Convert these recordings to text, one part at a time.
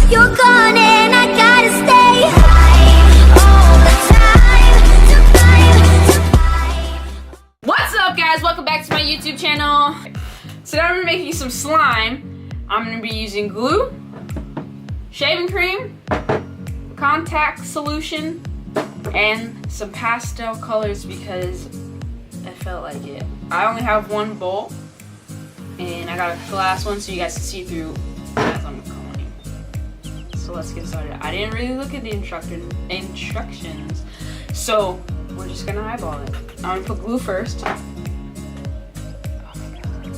You're gone and I gotta stay high all the time to climb. What's up, guys? Welcome back to my YouTube channel. Today I'm making some slime. I'm gonna be using glue, shaving cream, contact solution, and some pastel colors because I felt like it. I only have one bowl, and I got a glass one so you guys can see through as I'm going. So let's get started. I didn't really look at the instructions, so we're just gonna eyeball it. I'm gonna put glue first. Oh my god.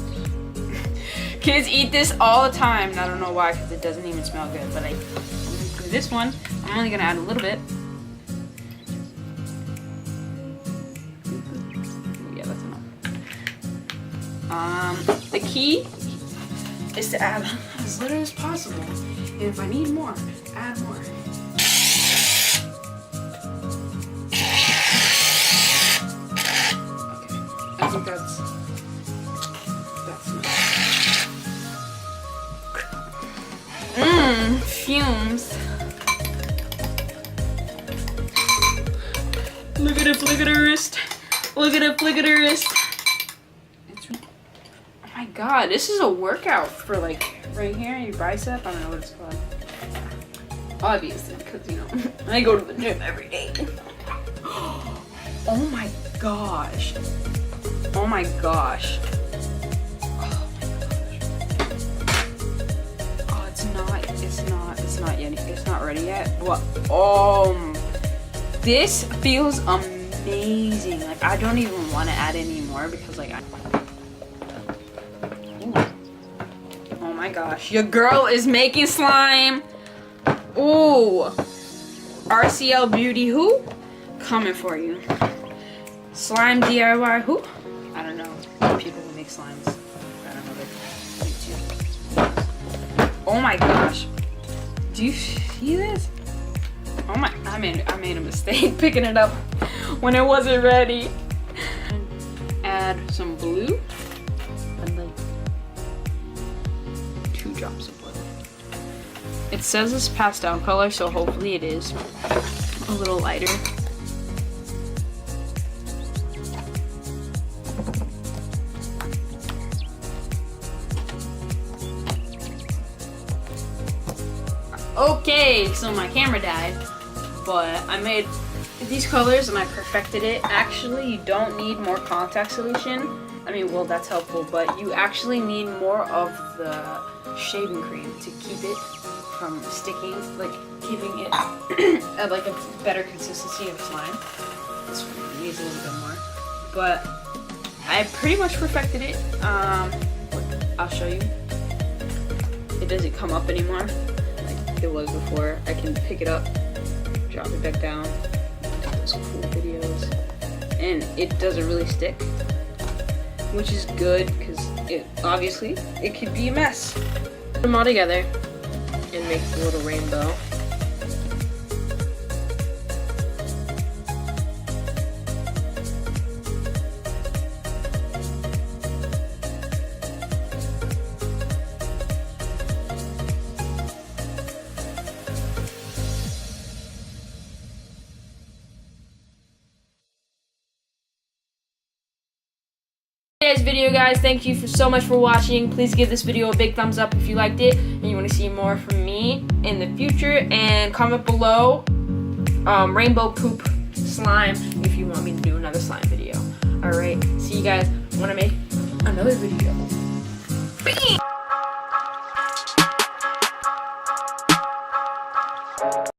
Kids eat this all the time, and I don't know why, because it doesn't even smell good. But I'm gonna do this one. I'm only gonna add a little bit. Yeah, that's enough. The key is to add as little as possible, and if I need more, add more. I think that's enough. Fumes. Look at it, flick at her wrist. Look at it, flick at her wrist. Oh my god, this is a workout for like right here, your bicep. I don't know what it's called. Obviously, because you know, I go to the gym every day. Oh my gosh. Oh my gosh. Oh, it's not yet. It's not ready yet. What? This feels amazing. Like, I don't even want to add any more because like Ooh. Oh my gosh. Your girl is making slime. Ooh. RCL Beauty who? Coming for you. Slime DIY who? I don't know. People who make slimes. I don't know their YouTube. Oh my gosh. Do you see this? Oh my, I made a mistake picking it up when it wasn't ready. Add some blue and like 2 drops of blue. It says it's pastel color, so hopefully it is a little lighter. Okay, so my camera died, but I made these colors and I perfected it. Actually, you don't need more contact solution. I mean, well, that's helpful, but you actually need more of the shaving cream to keep it from sticking, like keeping it at like a better consistency of slime. This one needs a little bit more, but I pretty much perfected it. I'll show you. It doesn't come up anymore like it was before. I can pick it up, drop it back down, do those cool videos, and it doesn't really stick, which is good because it could be a mess. Put them all together and make a little rainbow. Today's video, guys. Thank you so much for watching. Please give this video a big thumbs up if you liked it and you want to see more from me in the future, and comment below rainbow poop slime if you want me to do another slime video. Alright, see you guys when I make another video.